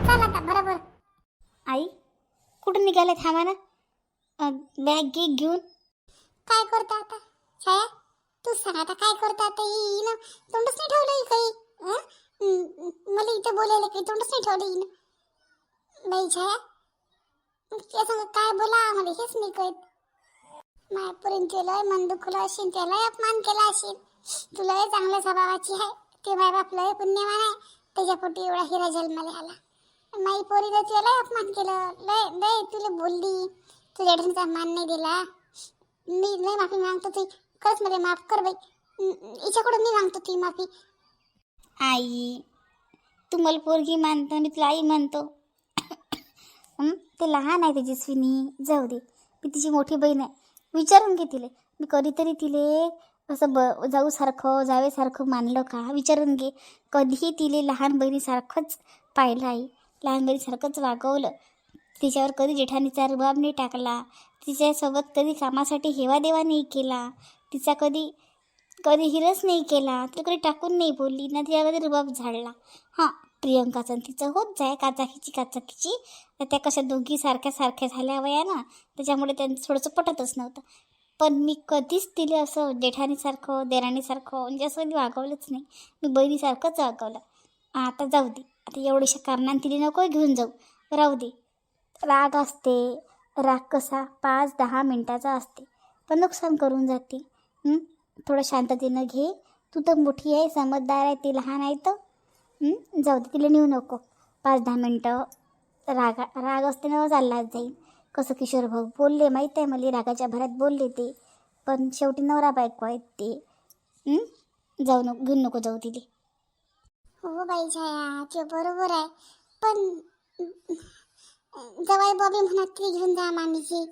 चाल आता बरोबर. आई कुठं निघाले? थांबा ना. बॅग घेऊन. काय करता आता छाया? तू सांग आता काय करता आता? हिनं तोंडच नाही ठेवलं काही. मला इथं बोलायला काही तोंडच नाही ठेवलं हिनं. बाई छाया तुझ्या संग काय बोला आम्हाला हेच नाही कळत. मायापर्यंत लय मन दुखलं असेल, त्याला अपमान केला असेल. तुला चांगल्या स्वभावाची आहे, ते माय बाप लय पुण्यवान आहे, त्याच्यापोटी एवढा हिरा जन्माला आला. माई पोरीला तुला अपमान केलं, लय लय तुला बोलली, तुझ्या ढंगचा मान नाही दिला. मी लय माफी मागतो तुझी, खरंच मला माफ कर बाई. हिच्याकडून मी मागतो ती माफी. आई तू मला पोरगी मानतो, मी तुला आई म्हणतो. ते लहान आहे तेजस्विनी, जाऊ दे. मी तिची मोठी बहीण आहे, विचारून घे तिले. मी कधीतरी तिले असं जावेसारखं मानलं का विचारून घे. कधीही तिले लहान बहिणीसारखंच पाहिलं आई, लहान बहिणीसारखंच वागवलं. तिच्यावर कधी जेठानीचा रुबाब नाही टाकला, तिच्यासोबत कधी कामासाठी हेवादेवा नाही केला, तिचा कधी हिरस नाही केला, तिला कधी टाकून नाही बोलली ना, तिच्या कधी रुबाब झाडला. हां प्रियंकाचं तिचं होत जाय काचाकीची तर त्या कशा दोघी सारख्या झाल्या वया ना, त्याच्यामुळे त्यांचं थोडंसं पटतच नव्हतं. पण मी कधीच तिले असं जेठानीसारखं देराणीसारखं म्हणजे असं कधी वागवलंच नाही. मी बहिणीसारखंच वागवलं. आता जाऊ दे, आता एवढ्याशा कारणाने तिने नको घेऊन जाऊ, राहू दे. राग असते, राग कसा 5-10 मिनटाचा असते, पण नुकसान करून जाते. थोडं शांततेनं घे. तू तर मोठी आहे, समजदार आहे, ती लहान आहे तर जाऊ दे, तिला नेऊ नको. 5-10 मिनटं राग असते ना, चाललाच जाईल. कसं किशोर भाऊ बोलले माहीत आहे मला, रागाच्या भरात बोलले ते, पण शेवटी नवरा बायको आहेत ते. घेऊन नको जाऊ तिथे. हो बाई छाया ते बरोबर आहे, पण जवाई बॉबी म्हणत ती घेऊन जा मामीची.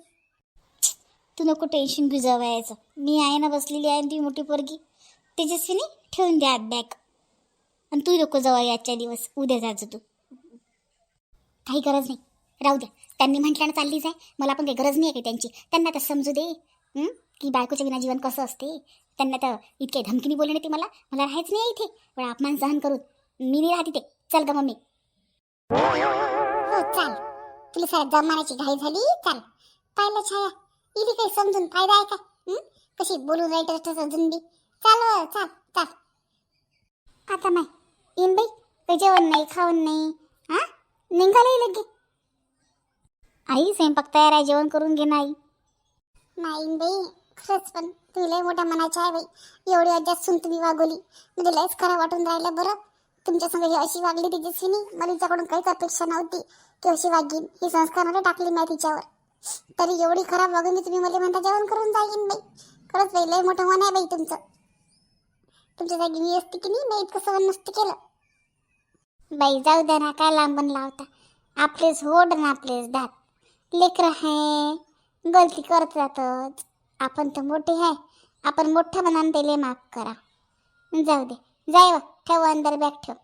तू नको टेन्शन घेऊ जावयाचं, मी आहे ना बसलेली आहे. ती मोठी पोरगी तेजस्विनी ठेवून द्या बॅग. आणि तू नको जावा आजच्या दिवस, उद्या जायचं तू. काही गरज नाही, राहू द्या. त्यांनी म्हटल्यानं चाललीच आहे, मला पण काही गरज नाही आहे का त्यांची. त्यांना तर समजू दे की बायकोच्या विना जीवन कसं असते. त्यांना तर इतके धमकीने बोलले नाही ते मला राहायचं नाही इथे, पण अपमान सहन करून मी नाही राहत इथे. चल ग मम्मी. हो चाल, तुला साऱ्या जमान्याची घाई झाली. चाल पाहिलं छाया, इथे काही समजून फायदा आहे का? कशी बोलून राहायचं समजून बी. चाल चाल चाल. आता नाही येईन बाई, काही जेवण नाही खाऊन नाही. हां निघाले लगे. आई स्वयंपाक तयार आहे, जेवण करून घे. नाही नाही बाई खरंच, पण तुम्ही लय मोठ्या मनाच्या आहे बाई. एवढी अजात सून तुम्ही वागवली, म्हणजे लयच खरं वाटून राहिलं. बरं तुमच्या संग ही अशी वागली तेजस्विनी, मला तिच्याकडून काहीच अपेक्षा नव्हती की अशी वागीन. ही संस्काराने टाकली नाही तिच्यावर, तरी एवढी खराब वागून तुम्ही मला म्हणता जेवण करून जाईन बाई. खरंच बाई लय मोठं मन आहे बाई तुमचं. तुमच्या जागी मी असते की नाही, मी इतकं सहन नसते केलं. बाई जाऊ द्या ना, काय लांबण लावता. आपलेच होड ना आपलेच दात. लेकरं आहे, गलती करत जातच. आपण तर मोठे आहे, आपण मोठ्या मनाने त्याला माफ करा. जाऊ दे, जाय व ठेव अंदर बॅग ठेव.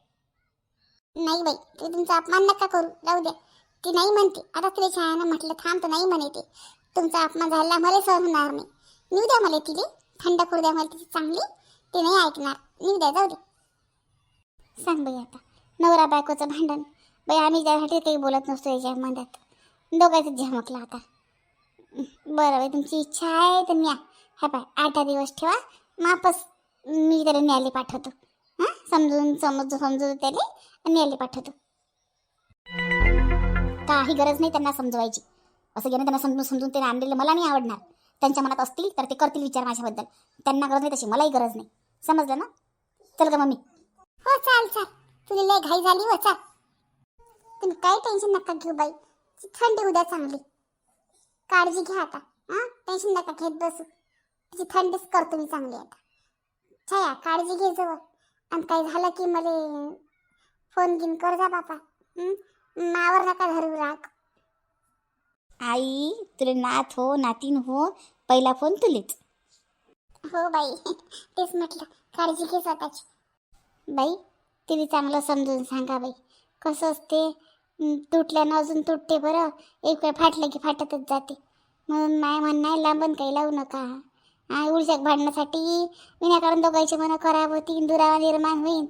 नाही बाई ते तुमचा अपमान नका करू, जाऊ द्या. ती नाही म्हणते आता, तिला छायानं म्हटलं थांब तर नाही म्हणे. ते तुमचा अपमान झाला मला सहन होणार नाही. नेऊ द्या मला तिने, थंड करू द्या मला तिची चांगली. ते नाही ऐकणार, नेऊ द्या जाऊ दे. सांग बाई आता, नवरा बायकोचं भांडण बाई, आम्ही त्यासाठी काही बोलत नसतो याच्या मध्यात. दोघांचं झमकलं आता. बरं बाई तुमची इच्छा आहे तर न्या. हा बाय 8 दिवस ठेवा, मापस मी त्याला न्यायला पाठवतो. समजून त्याला न्यायला पाठवतो. काही गरज नाही त्यांना समजवायची. असं गेलं त्यांना समजून ते आणलेलं मला नाही आवडणार. त्यांच्या मनात असतील तर ते करतील विचार माझ्याबद्दल. त्यांना गरज नाही तशी, मलाही गरज नाही. समजलं ना? चल ग मम्मी. हो चाल चाल, तुला लय घाई झाली हो. चाल तुम्ही काही टेन्शन नका घेऊ बाई, थंडी उद्या चांगली. काळजी घ्या आता. टेन्शन नका घेत बसू, तिची थंडीच करतो मी चांगली आता. छाया काळजी घे जवळ, आणि काही झालं की मला फोन घेऊन कर जा बापा. मावर नका धरू राग. आई तुला नात हो नातीन हो, पहिला फोन तुलेच. हो बाई तेच म्हटलं, काळजी घे स्वतःची. बाई तिने चांगलं समजून सांगा बाई. कसं असते, तुटल्यानं अजून तुटते. बरं एक वेळ फाटलं की फाटतच जाते. म्हणून माय म्हणणं लांबण काही लावू नका. उलझक भांडण्यासाठी विनाकारण दोघांची मनं खराब होती, दुरावा निर्माण होईल.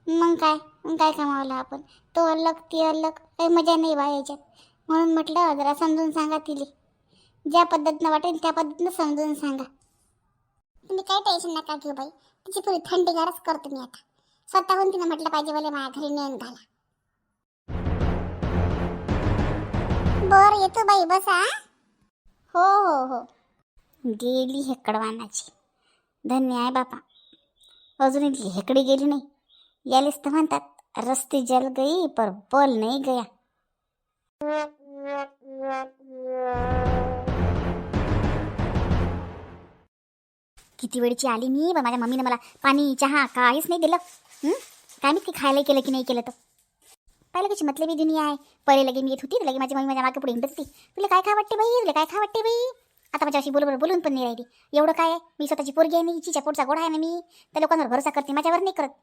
मग काय कमावलं आपण? तो अलग ती अलग, काही मजा नाही बा याच्यात. म्हणून म्हटलं जरा समजून सांगा तिले, ज्या पद्धतीनं वाटेल त्या पद्धतीनं समजून सांगा. तुम्ही काही टेन्शन नका घेऊ बाई, तिची पुरी थंडीगारच करतो मी आता. स्वतःहून तिनं म्हटलं पाहिजे मला माझ्या घरी नेऊन घाला. बर येतो बाई, बसा. हो हो हो. गेली हेकडवानाची. धन्य आहे बापा, अजून इथली हेकडी गेली नाही. यालेच तर म्हणतात रस्ते जल गई पर बल नाही गया. किती वेळची आली मी, पण माझ्या मम्मीने मला पाणी चहा काहीच नाही दिलं. काय माहिती खायला केलं की नाही केलं. तर पाहिलं कशी मतलबी दुनिया आहे. पहिले लगे मी येत होती, लगे माझी मम्मी माझ्या मागे पुढे हिंडत होती. तुला काय खा वाटते बाई, तुला काय खा वाटते बाई. आता माझ्याशी बोलून पण नाही राहिली. एवढं काय आहे, मी स्वतःची पोरगी आहे ना, हिच्या पोटचा गोडा आहे ना. मी त्या लोकांवर भरोसा करते, माझ्यावर नाही करत.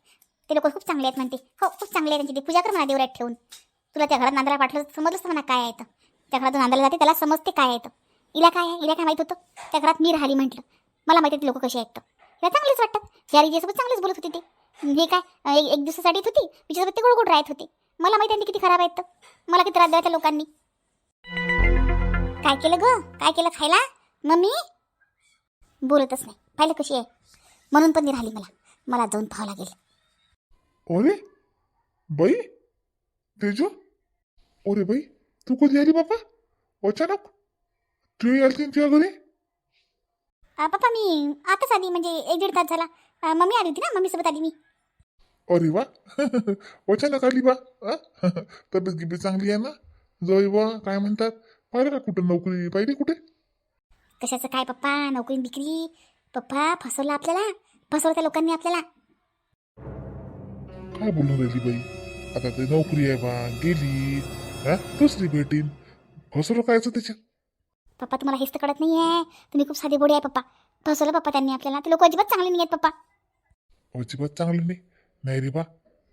ते लोक खूप चांगले आहेत म्हणते. हो खूप चांगले आहेत, त्यांची पूजा कर म्हणा देवरात ठेवून. तुला त्या घरात नांदायला पाठलं समजलंच म्हणा काय आहे तर. त्या घरातून नांदायला जाते त्याला समजते काय आहे तर. हिला काय आहे, हिला काय माहीत होतं. त्या घरात मी राहिली म्हटलं, मला माहिती आहे लोक कसे आहेत तर. हिला चांगलेच वाटतात. या रिजेसोबत चांगलेच बोलत होते ते. हे काय एक दिवसासाठी येत होती, तिच्यासोबत ते गोड राहत होते. मला माहिती आहे ते किती खराब आहेत तर. मला किती त्रास द्यायच्या लोकांनी. काय केलं ग, काय केलं खायला मम्मी? बोलतच नाही, पाहिलं कशी आहे. म्हणून पण नाही राहिली. मला जाऊन पाहावं लागेल. अरे बाई तेजू, अरे बाई तू कधी आली बापा अचानक? तू आलती ना तुझ्या घरी? पप्पा मी आताच आली, म्हणजे 1-1.5 तास झाला. मम्मी आली होती ना, मम्मी सोबत आली मी. अरे वा अचानक आली बा. तब्येत गिब्येत चांगली आहे ना? जवळ बा काय म्हणतात, पाहिलं का कुठं नोकरी पाहिली कुठे? कशाचं काय पप्पा, नोकरी बिक्री? पप्पा फसवलं आपल्याला, फसवलं त्या लोकांनी आपल्याला. काय बोलून राहिली बाई? आता ते नोकरी आहे बा, गेली दुसरी भेटीन. फसवलं कायचं त्याच्यात? पप्पा तुम्हाला हेच तर कळत नाही आहे. तुम्ही खूप साधे बोडे आहे पप्पा. फसवलं पप्पा त्यांनी आपल्याला. ते लोक अजिबात चांगले नाही आहेत पप्पा. अजिबात चांगलं नाही? नाही रे बा,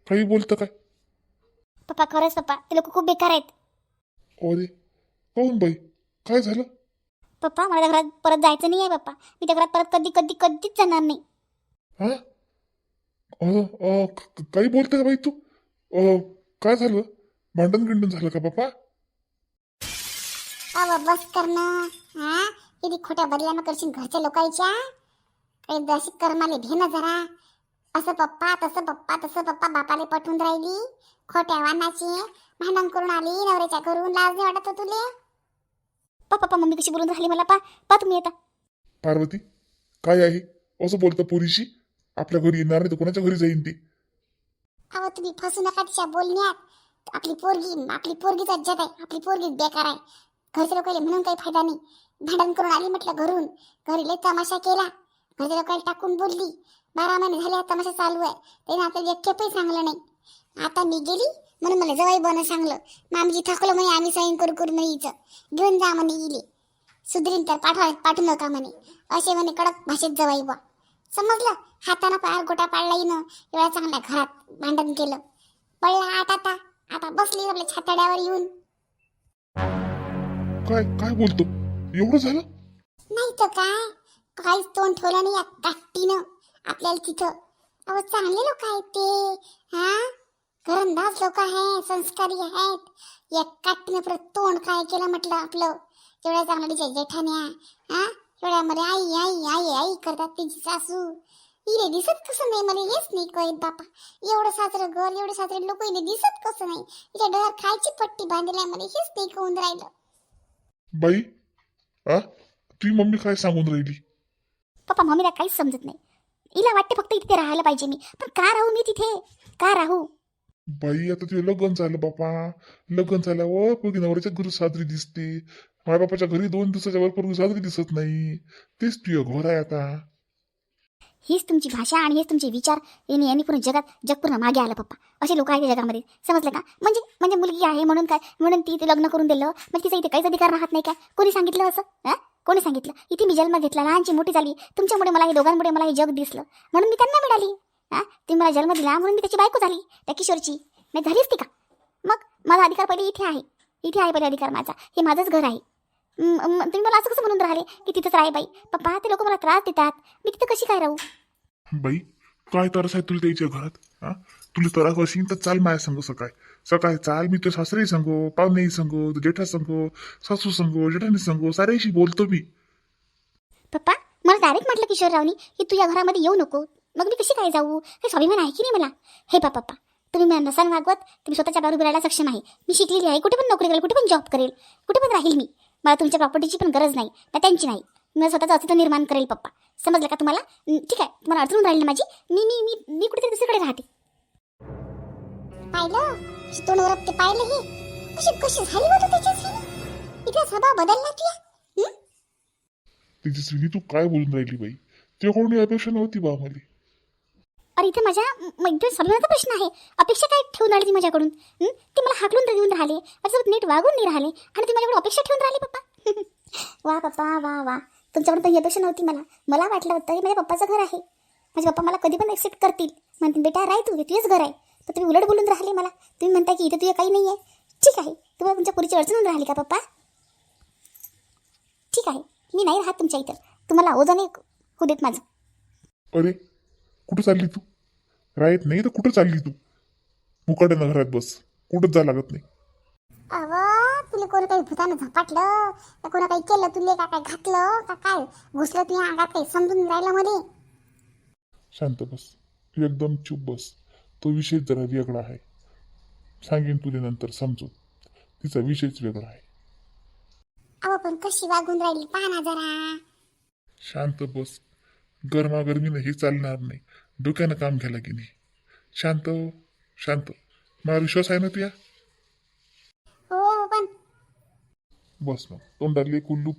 काही बोलतं काय? पप्पा खरंच पप्पा, ते लोक खूप बेकार आहेत. अरे काहून बाई, काय झालं? पप्पा मला त्या घरात परत जायचं नाही आहे पप्पा. मी त्या घरात परत कधीच जाणार नाही. हा काही बोलते का बाई तू? काय झालं, भांडण गिंडण झालं का बापा? बस करणं. हा किती खोट्या बदल्यानं करशील घरच्या लोकांच्या. काही दशी कर्माले भेन जरा. असं पप्पा तसं पप्पा बापाले पटवून राहिली. खोट्या वानाची भांडण करून आली नवऱ्याच्या घरून. लाज नाही वाटत तुले? पप्पा मम्मी कशी बोलून राहिली मला. पा तुम्ही येता. पार्वती काय आहे असं बोलतं पोरीशी? आपल्या घरी येणार नाही तर कोणाच्या घरी जाईन ती? तुम्ही फसू नका तिच्या बोलण्यात. आपली पोरगीच इज्जत आहे. आपली पोरगीच बेकार आहे. घरच्या लोकांना म्हणून काही फायदा नाही. भांडण करून आली म्हटलं घरून. घरी लय तमाशा केला. घरच्या लोकांना टाकून बोलली. 12 महिने झाले हा तमाशा चालू आहे. त्याने आपल्याला एक खेपही सांगलं नाही. आता मी गेली म्हणून मला जवाई बन सांगलं. मामीजी थकलं म्हणे, आम्ही सैन करू म्हणे. हिचं घेऊन जा म्हणे इले. सुधरीन तर पाठवू नका म्हणे. असे म्हणे कडक भाषेत जवाई बा. समजलं? हातानं पायावर गोटा पाडला हिनं. एवढ्या चांगल्या घरात भांडण केलं. पडला आता बसली आपल्या छाताड्यावर येऊन. काय काय बोलतो? एवढं झालं? नाही तर काय, काहीच तोंड ठेवलं नाही या काट्टीनं आपल्याला तिथं. चांगले लोक आहेत ते. घरंदाज लोक आहेत, संस्कारी आहेत. या काट्टीनं परत तोंड काय केलं म्हटलं आपलं. एवढ्या चांगल्या जेठाण्या. एवढ्यामध्ये आई आई आई आई करतात तिची सासू. हिने दिसत कसं नाही मला हेच नाही कळत बापा. एवढं साजरं घर, एवढे साजरे लोक हिने दिसत कसं नाही. तिच्या डोळ्यात खायची पट्टी बांधल्या मला हेच नाही कळून राहिलं. बाई तुझी मम्मी काय सांगून राहिली? पप्पा मम्मीला काहीच समजत नाही. हिला वाटते फक्त इथे राहायला पाहिजे मी. पण का राहू मी तिथे? का राहू? बाई आता तुझं लग्न झालं बापा. लग्न झाल्यावर पोरगी नवऱ्याच्या घरी साजरी दिसते. माझ्या बापाच्या घरी 2 दिवसाच्या वर पोरगी साजरी दिसत नाही. तेच तुझं घर आहे आता. हीच तुमची भाषा आणि हेच तुमचे विचार यांनी पूर्ण जग पूर्ण मागे आलं पप्पा. असे लोक आहेत जगामध्ये. समजलं का? म्हणजे मुलगी आहे म्हणून काय, म्हणून ती इथे लग्न करून दिलं मग तिचा इथे काहीच अधिकार राहत नाही का? कोणी सांगितलं असं? कोणी सांगितलं? इथे मी जन्म घेतला, लहानची मोठी झाली. तुमच्यामुळे मला हे दोघांमुळे मला हे जग दिसलं म्हणून मी त्यांना मिळाली. तुम्ही मला जन्म दिला म्हणून मी त्याची बायको झाली, त्या किशोरची. नाही झालीच ती का? मग माझा अधिकार पहिले इथे आहे. पहिले अधिकार माझा. हे माझंच घर आहे. तुम्ही मला असं कसं म्हणून राहिले की तिथंच राही बाई? पप्पा ते लोक मला त्रास देतात, मी तिथं कशी काय राहू? बाई काय तरस आहे तुला त्याच्या घरात? तुला तर असेल तर चाल माझ्या संग सकाळी चाल. मी तुझ्या सासरेही सांगो, पाहुणेही सांगो, जेठा सांगो, सासू सांगो, जेठानी सांगो, साऱ्याशी बोलतो मी. पप्पा मला डायरेक्ट म्हटलं किशोररावनी की तू या घरामध्ये येऊ नको. मग मी कशी काय जाऊ? काही स्वाभिमान आहे की नाही मला? हे पप्पा तुम्ही मला नसाल वागवत तर मी स्वतःच्या पायावर उभी राहायला सक्षम आहे. मी शिकलेली आहे, कुठे पण नोकरी करेल, कुठे पण जॉब करेल, कुठे पण राहील मी. मला तुमच्या प्रॉपर्टीची पण गरज नाही ना त्यांची नाही. मी स्वतःचं अस्तित्व निर्माण करेल पप्पा. समजलं का तुम्हाला? ठीक आहे, तुम्हाला अडचण राहील ना माझी. मी मी मी मी कुठेतरी दुसरीकडे राहते. पाहिलं कशी तोंड वरपते, पाहिलं हे कशी कशी झाली होती त्याची सीन. इकडे स्वभाव बदलला तुया. तेजस्विनी तू काय बोलून राहिली बाई? तुझ्याकडून ही अपेक्षा नव्हती बा मला. अरे इथे माझ्या एकदम स्वाभिमानाचा प्रश्न आहे. अपेक्षा काय ठेवून राहिली ती माझ्याकडून? ती मला हाकलून तर देऊन राहिले, माझ्यासोबत नीट वागून नाही राहिले आणि ती माझ्याकडून अपेक्षा ठेवून राहिली पप्पा. वा पप्पा वा वा, तुमच्याकडून तर ही अपेक्षा नव्हती मला. मला वाटलं होतं की माझ्या पप्पाचं घर आहे, माझे पप्पा मला कधी पण एक्सेप्ट करतील, म्हणतील बेटा राय तू, हे तुझंच घर आहे. तर तुम्ही उलट बोलून राहिले मला. तुम्ही म्हणता की इथे तुझं काही नाही आहे. ठीक आहे, तुम्हाला तुमच्या पुरीची अडचण होऊन राहिली का पप्पा? ठीक आहे, मी नाही राहत तुमच्या इथं. तुम्हाला ओझाने होऊ देत माझं. अरे कुठं चालली तू? राहत नाही तर कुठं चालली तू? मुकाट्यानं घरात बस, कुठंच जा लागत नाही. अव तुला कोण काही भूतानं झपाटलं का, कोणा काही केलं तुले का, काय घातलं का, काय घुसलं तुझ्या अंगात, काही समजून राहिलं मध्ये. शांत बस, तू एकदम चुप बस. तो विषय जरा वेगळा आहे, सांगेन तुला नंतर समजून. तिचा विषयच वेगळा आहे. अव पण कशी वागून राहिली पहा ना जरा. शांत बस, गरमागरमीनं हे चालणार नाही. डोक्यानं काम घ्यायला की नाही. शांत हो, शांत. मला विश्वास आहे ना तुया? हो पण बस मग तोंडाले कुल्लूप